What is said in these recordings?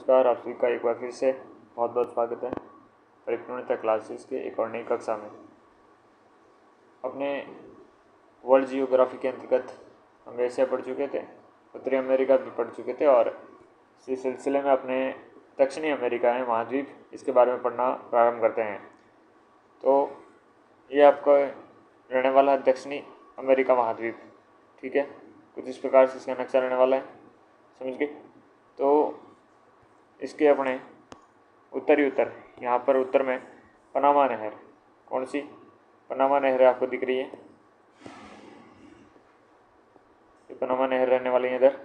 नमस्कार, आप सभी का एक बार फिर से बहुत बहुत स्वागत है परिपूर्णता क्लासेस के एक और नई कक्षा में। अपने वर्ल्ड जियोग्राफी के अंतर्गत हम एशिया पढ़ चुके थे, उत्तरी अमेरिका भी पढ़ चुके थे और इसी सिलसिले में अपने दक्षिणी अमेरिका है महाद्वीप, इसके बारे में पढ़ना प्रारंभ करते हैं। तो ये आपका रहने वाला है दक्षिणी अमेरिका महाद्वीप, ठीक है। कुछ इस प्रकार से इसका नक्शा रहने वाला है, समझ गए। तो इसके अपने उत्तर यहाँ पर उत्तर में पनामा नहर, कौन सी पनामा नहर आपको दिख रही है, ये पनामा नहर रहने वाली है इधर,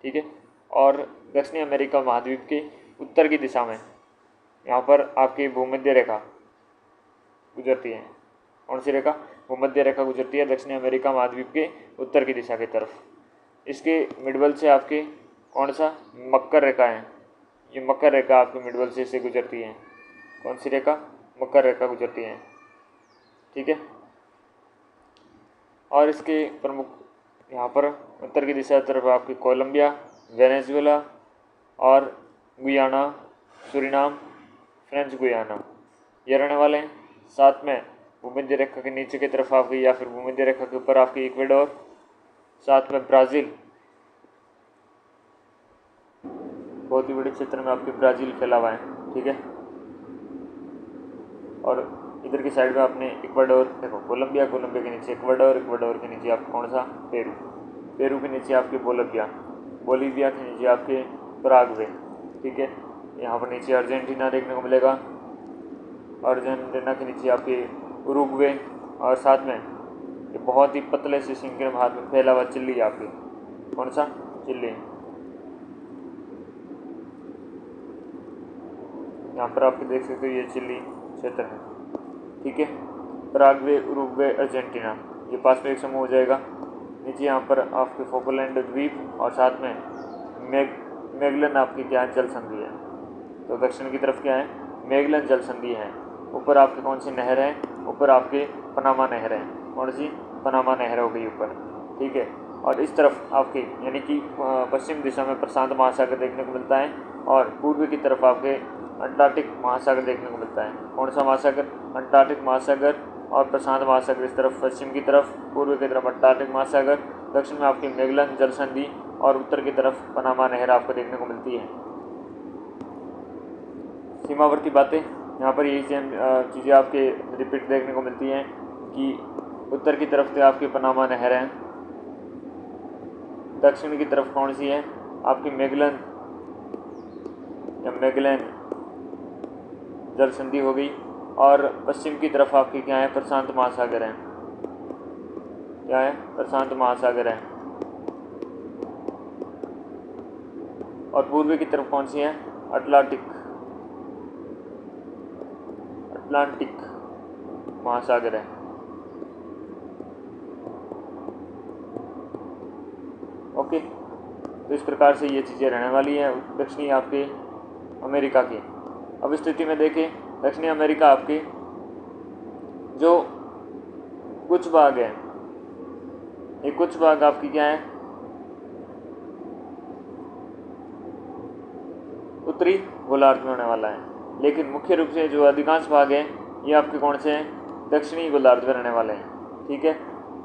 ठीक है। और दक्षिणी अमेरिका महाद्वीप के उत्तर की दिशा में यहाँ पर आपकी भूमध्य रेखा गुजरती है। कौन सी रेखा? भूमध्य रेखा गुजरती है दक्षिणी अमेरिका महाद्वीप के उत्तर की दिशा की तरफ। इसके मिडवल से आपके कौन सा मकर रेखा है, ये मकर रेखा आपके मिडवल से गुजरती है। कौन सी रेखा? मकर रेखा गुजरती है, ठीक है। और इसके प्रमुख यहाँ पर उत्तर की दिशा तरफ आपकी कोलंबिया, वेनेजुएला और गुयाना, सूरीनाम, फ्रेंच गुयाना ये रहने वाले हैं। साथ में भूमध्य रेखा के नीचे की तरफ आपकी या फिर भूमध्य रेखा के ऊपर आपकी इक्वेडोर, साथ में ब्राज़ील, बहुत ही बड़े क्षेत्र में आपके ब्राज़ील फैला हुआ है, ठीक है। और इधर की साइड में आपने इक्वाडोर, देखो कोलंबिया के नीचे इक्वाडोर के नीचे आपका कौन सा पेरू के नीचे आपके बोलीविया के नीचे आपके पराग्वे, ठीक है। यहाँ पर नीचे अर्जेंटीना देखने को मिलेगा, अर्जेंटीना के नीचे आपके उरुग्वे, और साथ में ये बहुत ही पतले से सिंके भाग में फैला हुआ चिल्ली आपकी, कौन सा? चिल्ली। यहाँ पर आप देख सकते हो ये चिल्ली क्षेत्र है, ठीक है। पराग्वे, उरुग्वे, अर्जेंटीना ये पास में एक समूह हो जाएगा। नीचे यहाँ पर आपके फोकलैंड द्वीप और साथ में मैगलन आपकी क्या है? जल संधि है। तो दक्षिण की तरफ क्या है? मैगलन जल संधि है। ऊपर आपके कौन सी नहर है? ऊपर आपके पनामा नहर है। कौन सी? पनामा नहर हो गई ऊपर, ठीक है। और इस तरफ आपके यानी कि पश्चिम दिशा में प्रशांत महासागर देखने को मिलता है और पूर्व की तरफ आपके अंटार्कटिक महासागर देखने को मिलता है। कौन सा महासागर? अंटार्कटिक महासागर और प्रशांत महासागर इस तरफ पश्चिम की तरफ, पूर्व की तरफ अंटार्कटिक महासागर, दक्षिण में आपकी मैगलन जल संधि और उत्तर की तरफ पनामा नहर आपको देखने को मिलती है। सीमावर्ती बातें, यहाँ पर यही सेम चीज़ें आपके रिपीट देखने को मिलती हैं कि उत्तर की तरफ से आपकी पनामा नहर है, दक्षिण की तरफ कौन सी है? आपकी मैगलन या मैगलन जल संधि हो गई, और पश्चिम की तरफ आपकी क्या है? प्रशांत महासागर है। क्या है? प्रशांत महासागर है। और पूर्व की तरफ कौन सी है? अटलांटिक महासागर है, ओके। तो इस प्रकार से ये चीज़ें रहने वाली हैं दक्षिणी आपके अमेरिका की। अब स्थिति में देखें दक्षिणी अमेरिका आपके जो कुछ भाग है, ये कुछ भाग आपकी क्या है? उत्तरी गोलार्ध में होने वाला है, लेकिन मुख्य रूप से जो अधिकांश भाग हैं ये आपके कौन से हैं? दक्षिणी गोलार्ध में रहने वाले हैं, ठीक है।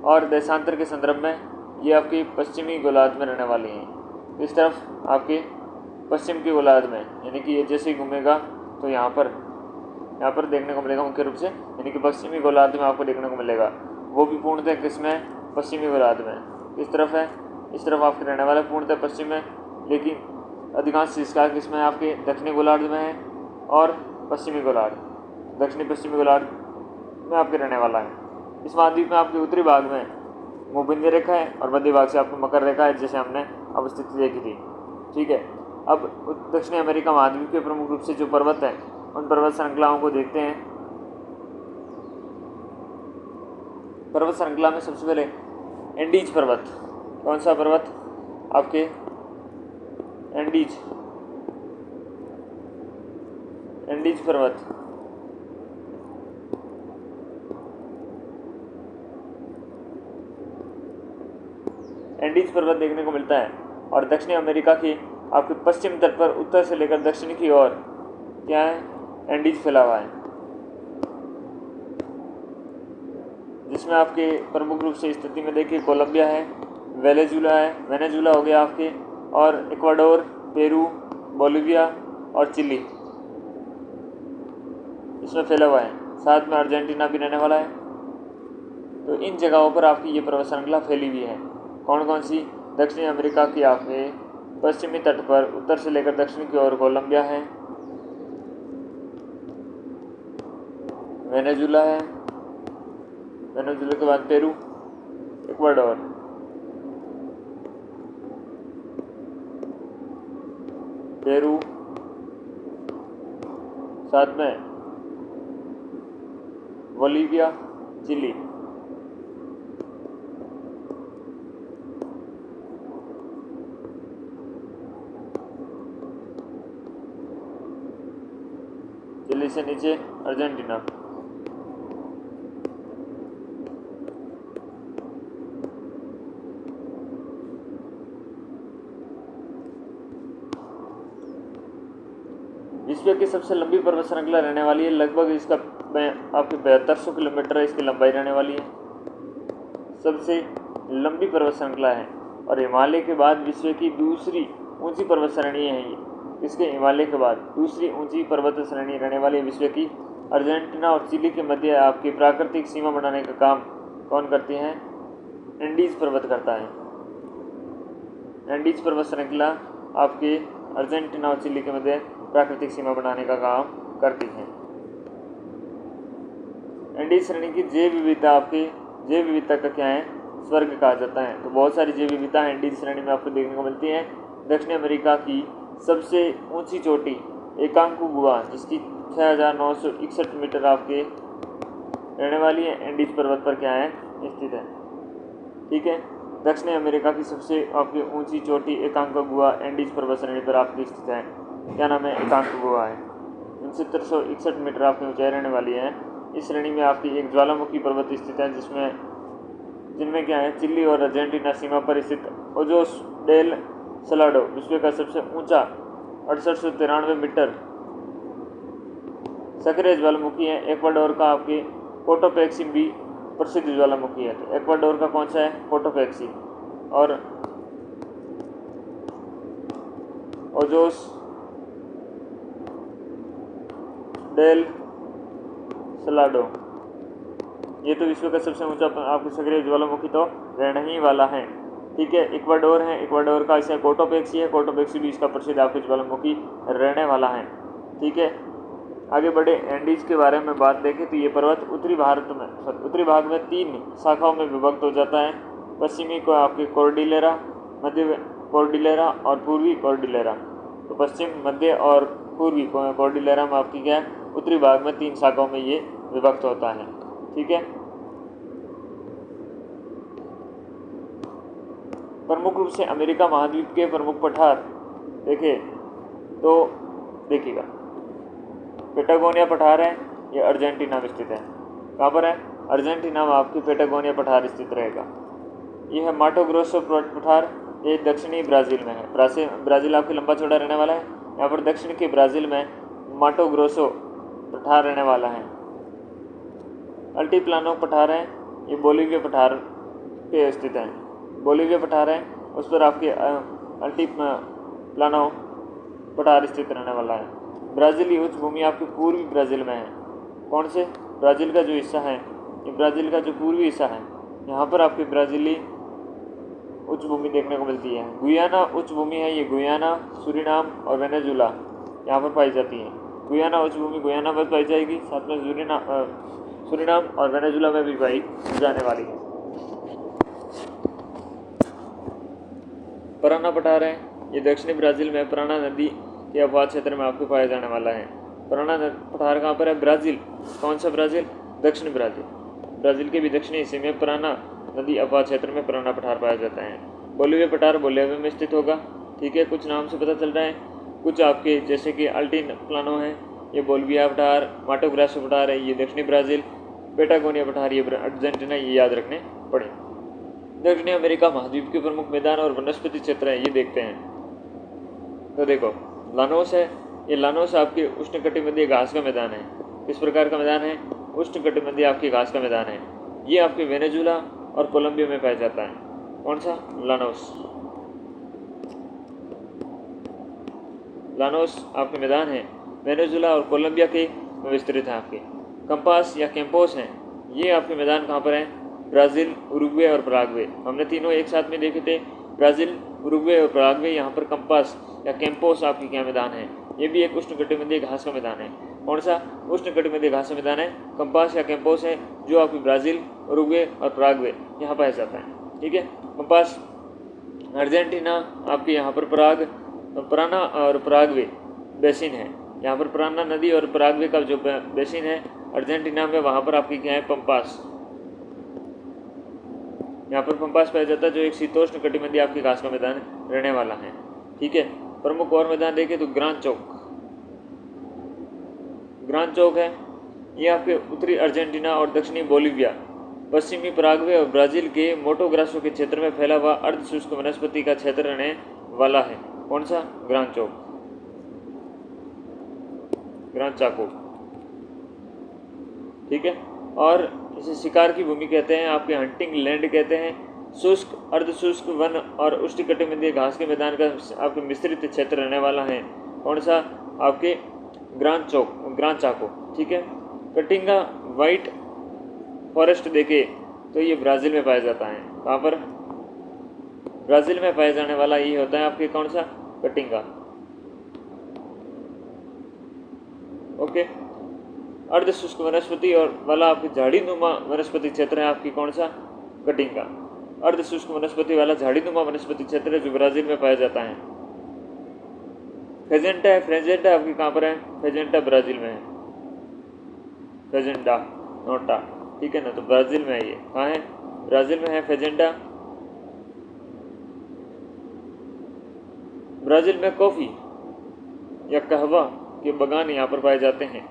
और देशांतर के संदर्भ में ये आपकी पश्चिमी गोलार्ध में रहने वाली हैं। इस तरफ आपके पश्चिम की गोलार्ध में, यानी कि ये जैसे ही घूमेगा तो यहाँ पर देखने को मिलेगा मुख्य रूप से, यानी कि पश्चिमी गोलार्ध में आपको देखने को मिलेगा। वो भी पूर्णतः किसमें? पश्चिमी गोलार्ध में। इस तरफ है, इस तरफ आपके रहने वाला पूर्णतः पश्चिम में, लेकिन अधिकांश इसका किसमें? आपके दक्षिणी गोलार्ध में है और पश्चिमी गोलार्ध, दक्षिणी पश्चिमी गोलार्ध में आपके रहने वाला है। इस महाद्वीप में आपके उत्तरी भाग में भूमध्य रेखा है और मध्य भाग से आपको मकर रेखा है, जैसे हमने अब स्थिति देखी थी, ठीक है। अब दक्षिणी अमेरिका महाद्वीप के प्रमुख रूप से जो पर्वत है उन पर्वत श्रृंखलाओं को देखते हैं। पर्वत श्रृंखला में सबसे पहले एंडीज पर्वत, कौन सा पर्वत? आपके एंडीज पर्वत, एंडीज पर्वत देखने को मिलता है। और दक्षिणी अमेरिका की आपके पश्चिम तट पर उत्तर से लेकर दक्षिण की ओर क्या है, एंडीज फैला हुआ है, जिसमें आपके प्रमुख रूप से स्थिति में देखिए कोलंबिया है, वेनेजुला हो गया आपके, और इक्वाडोर, पेरू, बोलिविया और चिली इसमें फैला हुआ है। साथ में अर्जेंटीना भी रहने वाला है। तो इन जगहों पर आपकी ये पर्वत श्रृंखला फैली हुई है। कौन कौन सी? दक्षिणी अमेरिका की आपके पश्चिमी तट पर उत्तर से लेकर दक्षिण की ओर कोलंबिया है, वेनेजुला है, वेनेजुला के बाद पेरू, इक्वाडोर, साथ में बोलिविया, चिली। चिली से नीचे अर्जेंटीना। विश्व की सबसे लंबी पर्वत श्रृंखला रहने वाली है, लगभग इसका आपके 7200 किलोमीटर इसकी लंबाई रहने वाली है। सबसे लंबी पर्वत श्रृंखला है और हिमालय के बाद विश्व की दूसरी ऊंची पर्वत श्रेणी है ये। इसके हिमालय के बाद दूसरी ऊंची पर्वत श्रेणी रहने वाली विश्व की। अर्जेंटीना और चिली के मध्य आपकी प्राकृतिक सीमा बनाने का काम कौन करती हैं? एंडीज पर्वत करता है। एंडीज पर्वत श्रृंखला आपके अर्जेंटीना और चिली के मध्य प्राकृतिक सीमा बनाने का काम करती है। एंडीज श्रेणी की जैव विविधता आपकी जैव विविधता का क्या है? स्वर्ग कहा जाता है। तो बहुत सारी जैव विविधता एंडीज श्रेणी में आपको देखने को मिलती है। दक्षिण अमेरिका की सबसे ऊंची चोटी एकांकुगुआ, जिसकी 6961 मीटर आपके रहने वाली है, एंडीज पर्वत पर क्या है? स्थित है। ठीक है, दक्षिण अमेरिका की सबसे आपकी ऊंची चोटी एकांकुगुआ एंडीज पर्वत श्रेणी पर आपकी स्थित है। क्या नाम है? एकांकुगुआ है। 6961 मीटर आपकी ऊंचाई रहने वाली है। इस श्रेणी में आपकी एक ज्वालामुखी पर्वत स्थित है, जिनमें क्या है? चिली और अर्जेंटीना सीमा पर स्थित ओजोस डेल सलाडो विश्व का सबसे ऊंचा 6893 मीटर सक्रिय ज्वालामुखी है। इक्वाडोर का आपके कोटोपैक्सी भी प्रसिद्ध ज्वालामुखी है। तो इक्वाडोर का कौन सा है? कोटोपैक्सी। और ओजोस डेल सलाडो, ये तो विश्व का सबसे ऊंचा आपके सक्रिय ज्वालामुखी तो रहने ही वाला है। ठीक है, इक्वाडोर है, इक्वाडोर का इसे कोटोपैक्सी है, कोटोपैक्सी भी इसका प्रसिद्ध आपके ज्वालामुखी रहने वाला है। ठीक है, आगे बढ़े। एंडीज के बारे में बात देखें तो ये पर्वत उत्तरी भाग में 3 शाखाओं में विभक्त हो जाता है। पश्चिमी को आपके कोर्डिलेरा, मध्य कोर्डिलेरा और पूर्वी कोर्डिलेरा। तो पश्चिम, मध्य और पूर्वी कोर्डिलेरा में आपकी क्या है? उत्तरी भाग में 3 शाखाओं में ये विभक्त होता है। ठीक है, प्रमुख रूप से अमेरिका महाद्वीप के प्रमुख पठार देखें तो देखिएगा, पेटागोनिया पठार है, ये अर्जेंटीना में स्थित है। कहाँ पर है? अर्जेंटीना में आपकी पेटागोनिया पठार स्थित रहेगा। ये है माटो ग्रोसो पठार, ये दक्षिणी ब्राज़ील में है। ब्राज़ील आपकी लंबा चौड़ा रहने वाला है। यहाँ पर दक्षिण के ब्राज़ील में माटो ग्रोसो पठार रहने वाला है। अल्टीप्लानो पठार है, ये बोलिविया पठार पे स्थित है। बोलिविया पठार है, उस पर आपके अल्टीप्लानो पठार स्थित रहने वाला है। ब्राज़ीली उच्च भूमि आपकी पूर्वी ब्राज़ील में है। कौन से? ब्राज़ील का जो हिस्सा है, ये ब्राज़ील का जो पूर्वी हिस्सा है, यहाँ पर आपकी ब्राज़ीली उच्च भूमि देखने को मिलती है। गुयाना उच्च भूमि है, ये गुयाना, सूरीनाम और वेनेजुला यहाँ पर पाई जाती है। गुयाना उच्च भूमि गुयाना में पाई जाएगी, साथ में सूरीनाम और वेनेजुला में भी पाई जाने वाली है। पराना पठार है, ये दक्षिणी ब्राज़ील में पराना नदी के अपवाद क्षेत्र में आपको पाया जाने वाला है। पराना पठार कहाँ पर है? ब्राज़ील। कौन सा ब्राज़ील? दक्षिणी ब्राज़ील। ब्राज़ील के भी दक्षिणी हिस्से में पराना नदी अपवाद क्षेत्र में पराना पठार पाया जाता है। बोलिविया पठार बोलिविया में स्थित होगा। ठीक है, कुछ नाम से पता चल रहा है। कुछ आपके जैसे कि अल्टीप्लानो है, ये बोलिविया पठार, माटो ग्रोसो पठार है, ये दक्षिणी ब्राज़ील, पेटागोनिया पठार ये अर्जेंटीना, ये याद रखने पड़े। दक्षिणी अमेरिका महाद्वीप के प्रमुख मैदान और वनस्पति क्षेत्र है, ये देखते हैं। तो देखो लानोस है, ये लानोस आपके उष्णकटिबंधीय घास का मैदान है। किस प्रकार का मैदान है? उष्णकटिबंधीय आपकी घास का मैदान है। ये आपके वेनेजुला और कोलंबिया में पाया जाता है। कौन सा? लानोस। लानोस आपके मैदान है, वेनेजुला और कोलंबिया के विस्तृत है आपके। कंपास या कैंपोस हैं, ये आपके मैदान कहाँ पर हैं? ब्राज़ील, उरुग्वे और पराग्वे। हमने तीनों एक साथ में देखे थे, ब्राज़ील, उरुग्वे और पराग्वे। यहाँ पर कंपास या कैंपोस आपके क्या मैदान है? ये भी एक उष्णकटिबंधीय घास का मैदान है। कौन सा? उष्णकटिबंधीय घास का मैदान है, कंपास या कैंपोस है, जो आपकी ब्राज़ील, उरुग्वे और पराग्वे यहाँ पाया जाता है। ठीक है। कंपास अर्जेंटीना आपके यहाँ पर पराना और पराग्वे बेसिन है। यहाँ पर पराना नदी और पराग्वे का जो बेसिन है अर्जेंटीना में, वहाँ पर आपकी क्या है? पंपास। यहाँ पर पंपास पाया जाता है, जो एक शीतोष्ण कटिबंधीय आपकी घास का मैदान रहने वाला है। ठीक है। प्रमुख और मैदान देखें तो ग्रान चौक है, ये आपके उत्तरी अर्जेंटीना और दक्षिणी बोलीविया, पश्चिमी पराग्वे और ब्राज़ील के मोटो ग्रासो के क्षेत्र में फैला हुआ अर्ध शुष्क वनस्पति का क्षेत्र रहने वाला है। कौन सा? ग्रान चाको। ठीक है। और इसे शिकार की भूमि कहते हैं, आपके हंटिंग लैंड कहते हैं। शुष्क, अर्धशुष्क वन और उष्णकटिबंधीय घास के मैदान का आपके मिश्रित क्षेत्र रहने वाला है। कौन सा? आपके ग्रान चाको। ठीक है। कटिंगा वाइट फॉरेस्ट देखे तो ये ब्राज़ील में पाया जाता है। कहाँ पर? ब्राज़ील में पाया जाने वाला ये होता है आपके कौन सा? कटिंगा। ओके। अर्धशुष्क वनस्पति और वाला आपकी झाड़ीनुमा वनस्पति क्षेत्र है आपकी कौन सा? कटिंगा। अर्धशुष्क वनस्पति वाला झाड़ीनुमा वनस्पति क्षेत्र है, जो ब्राज़ील में पाया जाता है। फेजेंटा आपकी कहाँ पर है? फेजेंटा ब्राज़ील में है। फेजेंटा नोटा। ठीक है ना, तो ब्राज़ील में है। ये कहाँ है? ब्राज़ील में है फेजेंटा। ब्राज़ील में कॉफ़ी या कहवा के बागान यहाँ पर पाए जाते हैं।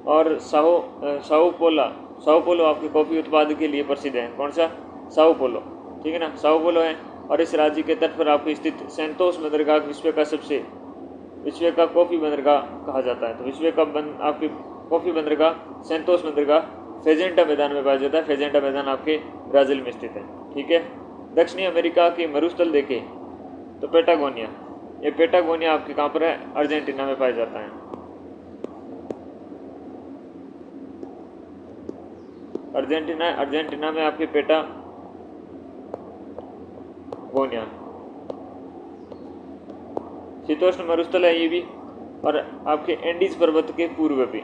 और साओ पोलो आपके कॉफ़ी उत्पाद के लिए प्रसिद्ध है। कौन सा? Sao Paulo. ठीक है ना, साओ पोलो है। और इस राज्य के तट पर आपकी स्थित सैंतोस बंदरगाह विश्व का कॉफ़ी बंदरगाह कहा जाता है। तो विश्व का आपकी कॉफ़ी बंदरगाह सैंतोस बंदरगाह फेजेंटा मैदान में पाया जाता है। फेजेंटा मैदान आपके ब्राज़ील में स्थित है। ठीक है। दक्षिणी अमेरिका के मरुस्थल देखें तो पेटागोनिया, ये पेटागोनिया आपके कहाँ पर है? अर्जेंटीना में पाया जाता है। अर्जेंटीना में आपके पेटागोनिया शीतोष्ण मरुस्थल है ये भी। और आपके एंडीज पर्वत के पूर्व भी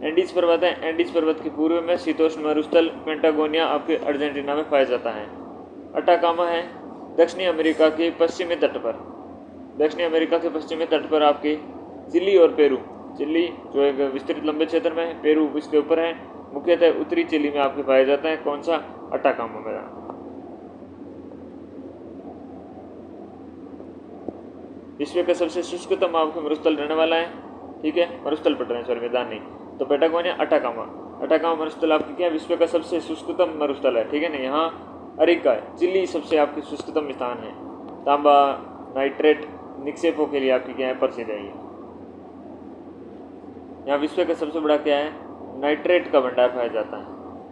एंडीज पर्वत है, एंडीज पर्वत के पूर्व में शीतोष्ण मरुस्थल पेटागोनिया आपके अर्जेंटीना में पाया जाता है। अटाकामा है दक्षिणी अमेरिका के पश्चिमी तट पर आपके चिली और पेरू, चिली जो एक विस्तृत लंबे क्षेत्र में है, पेरू इसके ऊपर है। मुख्यतः उत्तरी चिली में आपके पाया जाता है। कौन सा? अटाकामा मैदान। विश्व का सबसे शुष्कतम आपके मरुस्थल रहने वाला है। ठीक है, मरुस्थल पट रहे हैं, सॉरी मैदान नहीं। तो पेटागोनिया अटाकामा मरुस्थल आपकी क्या? विश्व का सबसे शुष्कतम मरुस्थल है। ठीक है ना। यहाँ अरिका चिली सबसे आपकी शुष्कतम स्थान है। तांबा नाइट्रेट निक्षेपों के लिए आपकी क्या है? प्रसिद्ध है ये। यहाँ विश्व का सबसे बड़ा क्या है? नाइट्रेट का भंडार पाया जाता है।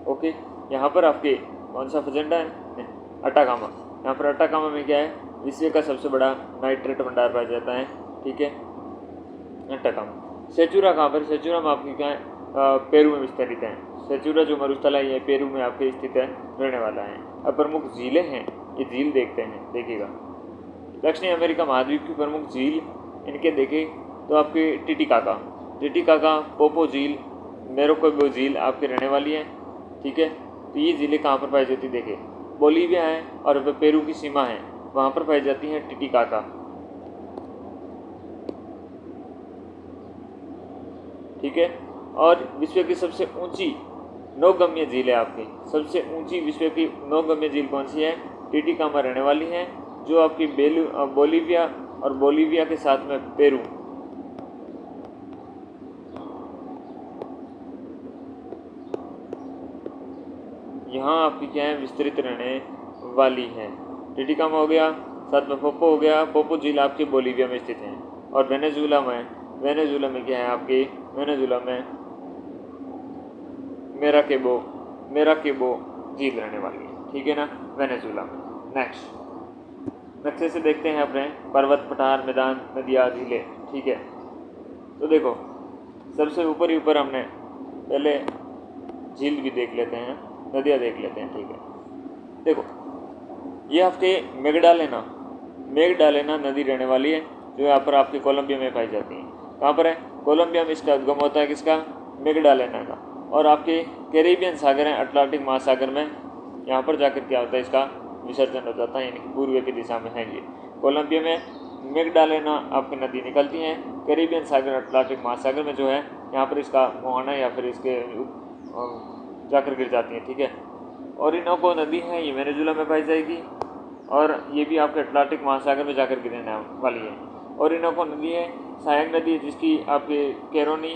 ओके। यहाँ पर आपके कौन सा फेजेंटा है? अटाकामा। यहाँ पर अटाकामा में क्या है? विश्व का सबसे बड़ा नाइट्रेट भंडार पाया जाता है। ठीक है, अटाकामा। सेचुरा कहाँ पर? सेचुरा में आपकी क्या है? पेरू में विस्तारित है। सेचुरा जो मरुस्थल है ये पेरू में आपके स्थित है, रहने वाला है। अब प्रमुख झीलें हैं, ये झील देखते हैं, देखिएगा। दक्षिणी अमेरिका महाद्वीप की प्रमुख झील इनके देखें तो आपके टिटिकाका, पोपो झील, मेरोकोबो झील आपके रहने वाली है। ठीक है। तो ये झीलें कहाँ पर पाई जाती? देखें, बोलीविया है और पेरू की सीमा है, वहाँ पर पाई जाती हैं टिटिकाका। ठीक है। और विश्व की सबसे ऊंची नौगम्य झील है आपकी, सबसे ऊंची विश्व की नौगम्य झील कौन सी है? टिटिकामा रहने वाली है, जो आपकी बोलीविया के साथ में पेरू। यहाँ आपकी क्या है? विस्तृत रहने वाली है। टिटिकामा हो गया, साथ में पोपो हो गया। पोपो झील आपके बोलीविया में स्थित है। और वेनेजुएला में क्या है आपकी, वेनेजुएला में मेराकेबो झील रहने वाली है, ठीक है ना, वेनेजुएला में। नेक्स्ट नक्शे से देखते हैं अपने पर्वत, पठार, मैदान, नदियाँ, झीलें, ठीक है। तो देखो सबसे ऊपर हमने पहले झील भी देख लेते हैं, नदियाँ देख लेते हैं, ठीक है। देखो ये आपके मेगडालेना नदी रहने वाली है, जो यहाँ पर आपके कोलंबिया में पाई जाती है। कहाँ पर है? कोलंबिया में इसका उद्गम होता है, किसका? मेगडालेना का। और आपके कैरेबियन सागर है, अटलांटिक महासागर में, यहाँ पर जाकर क्या होता है, इसका विसर्जन हो जाता है, यानी कि पूर्व की दिशा में है ये। कोलंबिया में मेगडालेना आपकी नदी निकलती हैं, कैरेबियन सागर, अटलांटिक महासागर में जो है यहाँ पर इसका मुहाना या फिर इसके जाकर गिर जाती है, ठीक है। ओरिनोको नदी है, ये वेनेजुएला में पाई जाएगी और ये भी आपके अटलांटिक महासागर में जाकर गिरने वाली है। ओरिनोको नदी है, सहायक नदी है, जिसकी आपके कैरोनी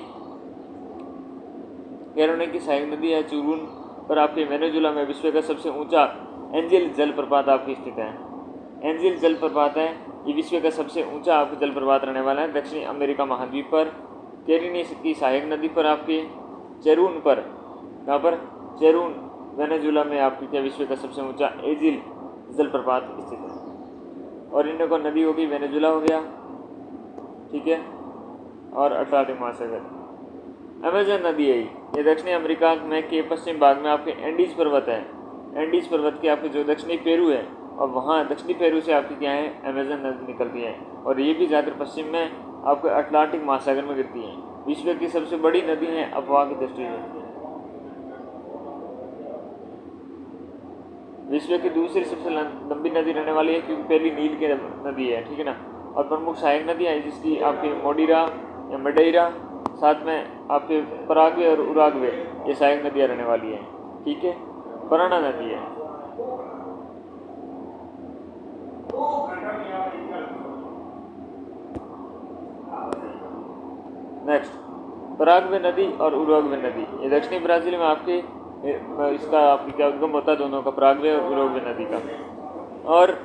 की सहायक नदी है, चुरुन पर आपके वेनेजुएला में विश्व का सबसे ऊंचा एंजिल जलप्रपात आपकी स्थित है। एंजिल जलप्रपात है, ये विश्व का सबसे ऊंचा आपका जलप्रपात रहने वाला है, दक्षिणी अमेरिका महाद्वीप पर। कैरोनी की सहायक नदी पर आपके चेरून पर, कहाँ पर? चेरून वेनेजुएला में आपकी क्या विश्व का सबसे ऊंचा एंजिल जलप्रपात स्थित है। और इनको नदी होगी, वेनेजुएला हो गया, ठीक है, और अटलांटिक महासागर। अमेजन नदी है, ये दक्षिणी अमेरिका में के पश्चिम भाग में आपके एंडीज पर्वत है। एंडीज पर्वत के आपके जो दक्षिणी पेरू है, और वहाँ दक्षिणी पेरू से आपकी क्या है, अमेजन नदी निकलती है, और ये भी जाकर पश्चिम में आपके अटलांटिक महासागर में गिरती है। विश्व की सबसे बड़ी नदी है अफवाह की दृष्टि से। विश्व की दूसरी सबसे लंबी नदी रहने वाली है, क्योंकि पहली नील की नदी है, ठीक है ना। और प्रमुख सहायक नदी है, जिसकी आपकी मोडीरा या मडेरा, साथ में आपके पराग्वे और उराग्वे, ये सहायक नदियाँ रहने वाली है, ठीक है। पराना नदी है, नेक्स्ट पराग्वे नदी और उराग्वे नदी, ये दक्षिणी ब्राज़ील में आपके इसका आपकी क्या उद्गम होता है, दोनों का, पराग्वे और उराग्वे नदी का। और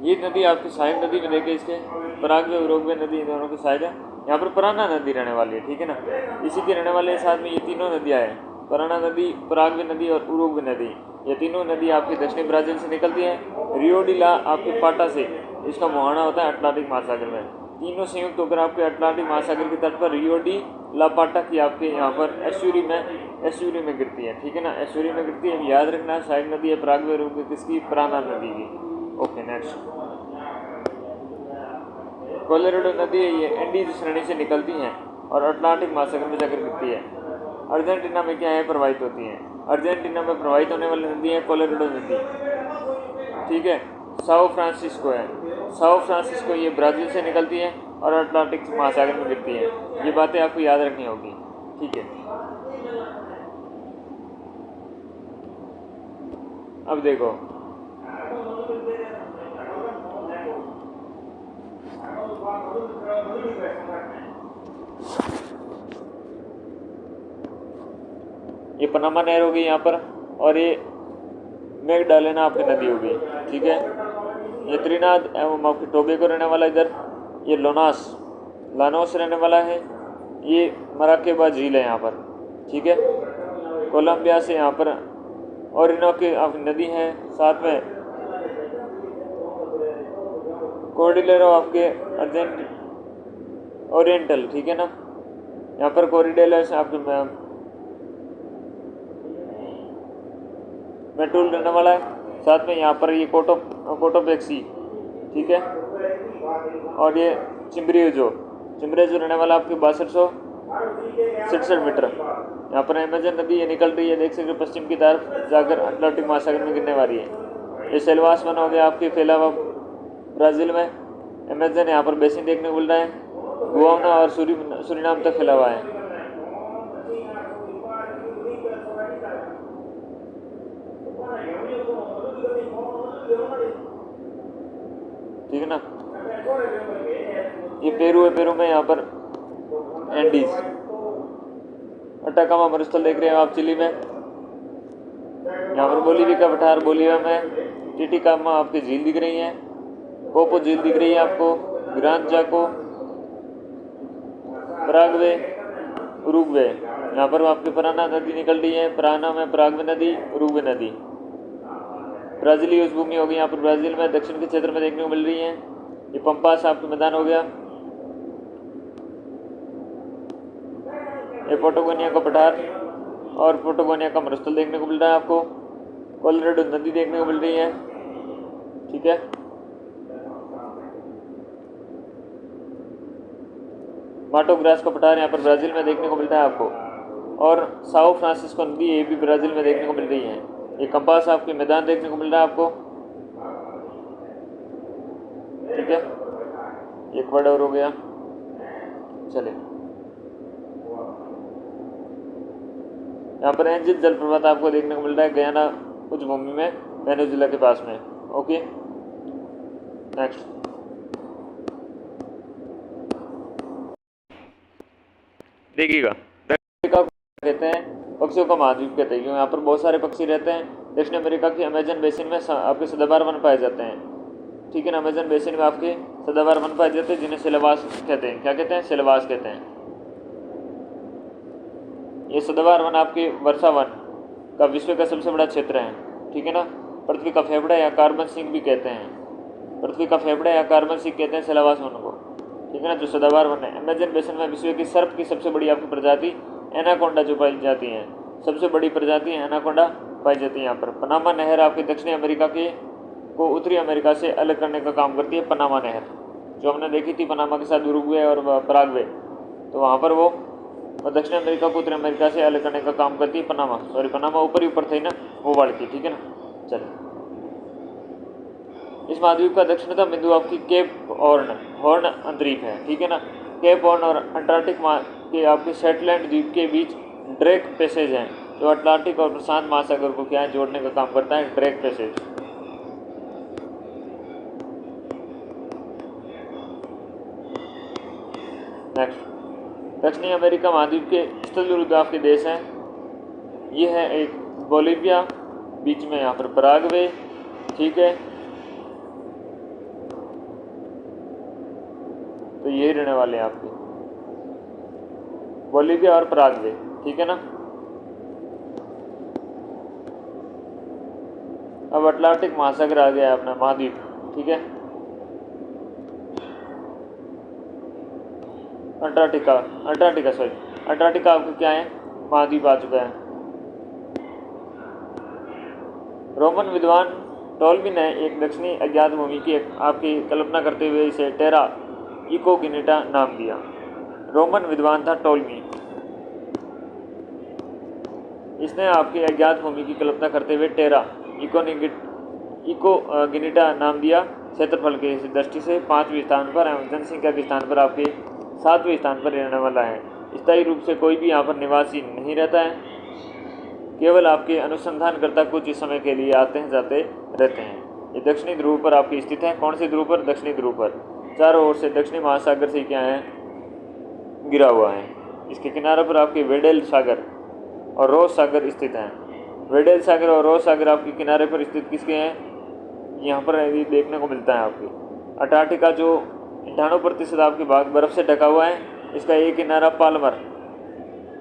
ये नदी आपकी सहायक नदी में देखे, इसके पराग्वे उराग्वे नदी दोनों की सहायक है। यहाँ पर पराना नदी रहने वाली है, ठीक है ना, इसी के रहने वाले साथ में ये तीनों नदियाँ हैं, पराना नदी, पराग्वे नदी और उराग्वे नदी। ये तीनों नदी आपकी दक्षिणी ब्राज़ील से निकलती है। रियो डी ला आपके पाटा से इसका मुहाना होता है अटलांटिक महासागर में। तीनों संयुक्त होकर आपके अटलांटिक महासागर के तट पर रियो डी ला पाटा की आपके यहाँ पर एस्यूरी में गिरती है, ठीक है ना, एस्यूरी में गिरती है, याद रखना। सहायक नदी है पराग्वे उराग्वे किसकी? पराना नदी की। ओके, नेक्स्ट कोलोराडो नदी है, ये एंडीज श्रेणी से निकलती हैं और अटलांटिक महासागर में जाकर गिरती है। अर्जेंटीना में क्या है, प्रवाहित होती हैं। अर्जेंटीना में प्रवाहित होने वाली नदी है कोलोराडो नदी, ठीक है। साओ फ्रांसिस्को है, साओ फ्रांसिस्को ये ब्राज़ील से निकलती है और अटलांटिक महासागर में गिरती है। ये बातें आपको याद रखनी होगी, ठीक है। अब देखो ये पनामा नहर होगी यहाँ पर, और ये मेगडालेना आपकी नदी होगी, ठीक है। ये त्रिनाद एवं आपकी टोबैगो रहने वाला, इधर ये लानोस रहने वाला है। ये मराकेबा झील है यहाँ पर, ठीक है। कोलंबिया से यहाँ पर ओरिनोको आपकी नदी है, साथ में कोर्डिलेरो आपके ओरिएंटल, ठीक है ना। यहाँ पर कोरिडेलो से आपके मेटूल रहने वाला है, साथ में यहाँ पर ये कोटोपेक्सी, ठीक है। और ये चिम्ब्रेजो रहने वाला आपके 6267 मीटर। यहाँ पर अमेजन नदी ये निकल रही है, देख सकते पश्चिम की तरफ जाकर अटलांटिक महासागर में गिरने वाली है। ये सेल्वास वन हो गया आपके फैला हुआ ब्राज़ील में। अमेजन यहाँ पर बेसिन देखने को मिल रहा है, गुआना और सूरीनाम तक फैला हुआ है। ठीक है ना। ये पेरू है, पेरू में यहाँ पर एंडीज, अटाकामा मरुस्थल देख रहे हो आप चिली में। यहाँ पर बोलीविया का पठार, बोलीविया में टिटिकामा आपकी झील दिख रही है, पोपो झील दिख रही है आपको, ग्रांड जाको पराग्वे, उरुग्वे। यहाँ पर आपकी पराना नदी निकल रही है, पराना में पराग्वे नदी, उरुग्वे नदी। ब्राज़ीली उस भूमि हो गई, यहाँ पर ब्राज़ील में दक्षिण के क्षेत्र में देखने को मिल रही है। ये पंपास आपका मैदान हो गया। ये पोटागोनिया का पठार और पोटागोनिया का मरुस्थल देखने को मिल रहा है आपको। कोलोराडो नदी देखने को मिल रही है, ठीक है। माटो ग्रास का पठार यहाँ पर ब्राज़ील में देखने को मिलता है आपको। और साओ फ्रांसिस्को नदी, ये भी ब्राज़ील में देखने को मिल रही है। ये कंपास आपके मैदान देखने को मिल रहा है आपको, ठीक है। इक्वाडोर हो गया। चलिए, यहाँ पर एंजिल जलप्रपात आपको देखने को मिल रहा है गयाना उच्च भूमि में, वेनेजुएला के पास में। Okay, next. देखिएगा, कहते हैं पक्षियों का महाद्वीप कहते हैं, क्योंकि यहाँ पर बहुत सारे पक्षी रहते हैं। दक्षिण अमेरिका की अमेजन बेसिन में आपके सदाबहार वन पाए जाते हैं, ठीक है ना। अमेजन बेसिन में आपके सदाबहार वन पाए जाते हैं, जिन्हें सिलवास कहते हैं। क्या कहते हैं? सिलवास कहते हैं। ये सदाबहार वन आपके वर्षा वन का विश्व का सबसे बड़ा क्षेत्र है, ठीक है ना। पृथ्वी का फेफड़ा या कार्बन सिंक भी कहते हैं, पृथ्वी का फेफड़ा या कार्बन सिंक कहते हैं सिलवास वन को, ठीक है ना, जो सदाबहार वन है। अमेजन बेसिन में विश्व की सर्प की सबसे बड़ी आपकी प्रजाति एनाकोंडा जो पाई जाती है, सबसे बड़ी प्रजाति एनाकोंडा पाई जाती है यहाँ पर। पनामा नहर आपके दक्षिणी अमेरिका के को उत्तरी अमेरिका से अलग करने का काम करती है। पनामा नहर जो हमने देखी थी पनामा के साथ उरुग्वे और पराग्वे, तो वहाँ पर वो दक्षिण अमेरिका को उत्तरी अमेरिका से अलग करने का काम करती है। पनामा ऊपर ही ऊपर थी ना, वो वाली थी, ठीक है ना। चलिए, इस महाद्वीप का दक्षिणतम बिंदु आपकी केप हॉर्न अंतरीप है, ठीक है ना। केप हॉर्न और अंटार्कटिक के आपके शेटलैंड द्वीप के बीच ड्रेक पैसेज है, जो अटलांटिक और प्रशांत महासागर को क्या है जोड़ने का काम करता है, ड्रेक पैसेज। नेक्स्ट, दक्षिणी अमेरिका महाद्वीप के स्थल आपके देश हैं। ये है एक बोलिविया, बीच में यहाँ पर पराग्वे, ठीक है। तो यही रहने वाले हैं आपके बोलिविया और पराग्वे, ठीक है ना। अब अटलांटिक महासागर आ गया है अपना महाद्वीप, ठीक है। अंटार्कटिका आपको क्या है, महाद्वीप आ चुका है। रोमन विद्वान टोल्मी ने एक दक्षिणी अज्ञात भूमि की आपकी कल्पना करते हुए इसे टेरा इकोगिनिटा नाम दिया। रोमन विद्वान था टोल्मी, इसने आपकी अज्ञात भूमि की कल्पना करते हुए टेरा इकोगिनिटा नाम दिया। क्षेत्रफल की दृष्टि से 5वें स्थान पर एवं जनसंख्या के स्थान पर आपके 7वें स्थान पर रहने वाला है। स्थायी रूप से कोई भी यहाँ पर निवासी नहीं रहता है, केवल आपके अनुसंधानकर्ता कुछ समय के लिए आते हैं जाते रहते हैं। ये दक्षिणी ध्रुव पर आपकी स्थित है। कौन सी ध्रुव पर? दक्षिणी ध्रुव पर। चारों ओर से दक्षिणी महासागर से क्या है, घिरा हुआ है। इसके किनारे पर आपके वेडेल सागर और रोस सागर स्थित हैं। वेडेल सागर और रोस सागर आपके किनारे पर स्थित किसके हैं, यहाँ पर देखने को मिलता है आपके। अंटार्कटिका जो 98% आपके भाग बर्फ से ढका हुआ है, इसका एक किनारा पाल्मर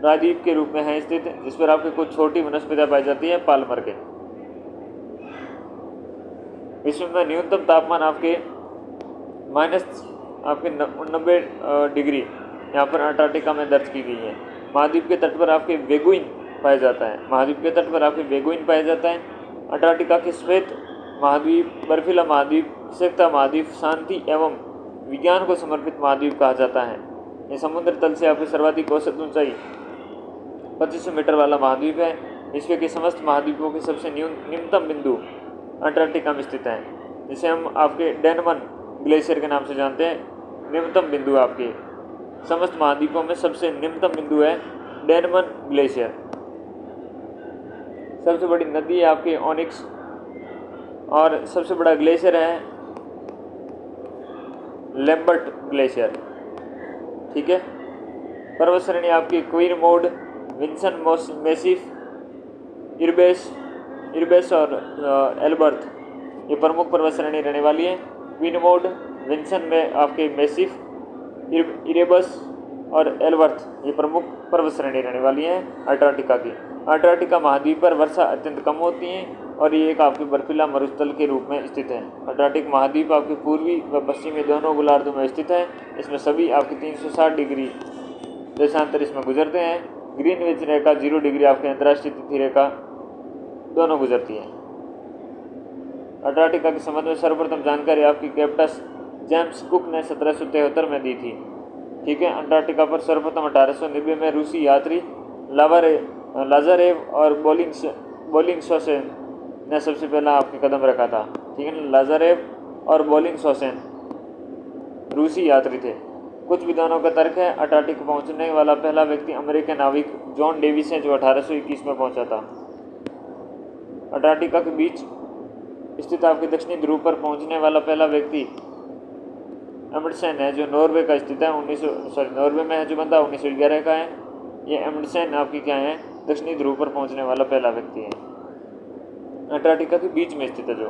प्रायद्वीप के रूप में है स्थित, जिस पर आपके कुछ छोटी वनस्पतियाँ पाई जाती है पाल्मर के। विश्व में न्यूनतम तापमान आपके -90 डिग्री यहाँ पर अंटार्कटिका में दर्ज की गई है। महाद्वीप के तट पर आपके वेगुइन पाया जाता है। अंटार्कटिका के श्वेत महाद्वीप, बर्फीला महाद्वीप, सेक्ता महाद्वीप, शांति एवं विज्ञान को समर्पित महाद्वीप कहा जाता है। ये समुद्र तल से आपकी सर्वाधिक औसत ऊंचाई 2500 मीटर वाला महाद्वीप है। विश्व के समस्त महाद्वीपों के सबसे निम्नतम बिंदु अंटार्कटिका में स्थित है, जिसे हम आपके डेनमन ग्लेशियर के नाम से जानते हैं। निम्नतम बिंदु आपके समस्त महाद्वीपों में सबसे निम्नतम बिंदु है डेनमन ग्लेशियर। सबसे बड़ी नदी है आपकी ओनिक्स और सबसे बड़ा ग्लेशियर है लैम्बर्ट ग्लेशियर, ठीक है। पर्वत श्रेणी आपकी क्वीन मोड, विंसन मेसिफ, इरबेस और एल्बर्थ, ये प्रमुख पर्वत श्रेणी रहने वाली है। क्वीन मोड, विंसन में आपके मेसिफ, इरेबस और एलवर्थ ये प्रमुख पर्वत श्रेणी रहने वाली है अंटार्कटिका की। अंटार्कटिका महाद्वीप पर वर्षा अत्यंत कम होती है और ये एक आपके बर्फीला मरुस्थल के रूप में स्थित है। अंटार्कटिक महाद्वीप आपके पूर्वी व पश्चिमी दोनों गोलार्धों में स्थित है। इसमें सभी आपके 360 डिग्री देशांतर इसमें गुजरते हैं। ग्रीनविच रेखा 0 डिग्री आपके अंतर्राष्ट्रीय तिथि रेखा दोनों गुजरती है। अंटार्कटिका के संबंध में सर्वप्रथम जानकारी आपकी कैप्टन जेम्स कुक ने 1773 में दी थी। ठीक है, अंटार्कटिका पर सर्वप्रथम 1890 में रूसी यात्री लाजारेव और बोलिंगशॉसेन ने सबसे पहला आपके कदम रखा था। ठीक है, लाजारेव और बोलिंगशॉसेन रूसी यात्री थे। कुछ विद्वानों का तर्क है अंटार्कटिका पहुंचने वाला पहला व्यक्ति अमेरिकन नाविक जॉन डेविस है, जो 1821 में पहुंचा था। अंटार्कटिका के बीच स्थित आपके दक्षिणी ध्रुव पर पहुंचने वाला पहला व्यक्ति एम्undsen है, जो नॉर्वे का स्थित है। नॉर्वे में है जो बंदा 1911 का है। ये एम्undsen आपकी क्या है, दक्षिणी ध्रुव पर पहुंचने वाला पहला व्यक्ति है। अंटार्कटिका के बीच में स्थित है जो।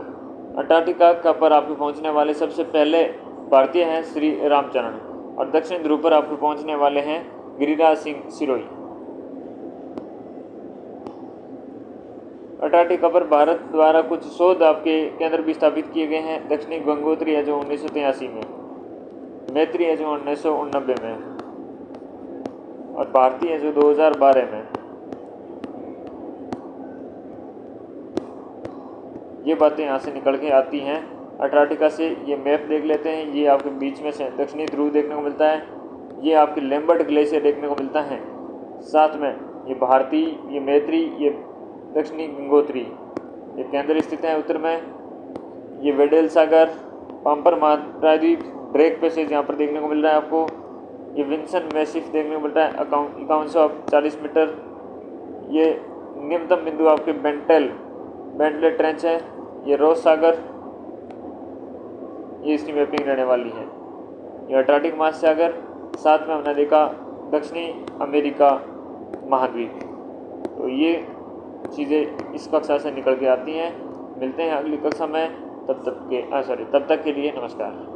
अंटार्कटिका का पर आपके पहुंचने वाले सबसे पहले भारतीय हैं श्री रामचरण, और दक्षिण ध्रुव पर आपके पहुंचने वाले हैं गिरिराज सिंह सिरोही। अंटार्कटिका पर भारत द्वारा कुछ शोध आपके केंद्र भी स्थापित किए गए हैं। दक्षिणी गंगोत्री है जो 1983 में, मैत्री है जो 1989 में, और भारती है जो 2012 में। ये बातें यहाँ से निकल के आती हैं अंटार्कटिका से। ये मैप देख लेते हैं। ये आपके बीच में से दक्षिणी ध्रुव देखने को मिलता है। ये आपके लैम्बर्ट ग्लेशियर देखने को मिलता है। साथ में ये भारती, ये मैत्री, ये दक्षिणी गंगोत्री ये केंद्र स्थित है उत्तर में। ये वेडेल सागर, पाम्पर महाद्वीप, ड्रेक पैसेज यहाँ पर देखने को मिल रहा है आपको। ये विंसन मैसिफ देखने को मिल रहा है 5140 मीटर। ये निम्नतम बिंदु आपके बेंटले ट्रेंच है। ये रोस सागर, ये इसकी मैपिंग रहने वाली है। ये अंटार्कटिक महासागर, साथ में हमने देखा दक्षिणी अमेरिका महाद्वीप। तो ये चीज़ें इस कक्षा से निकल के आती हैं। मिलते हैं अगली कक्षा में, तब तक के लिए नमस्कार।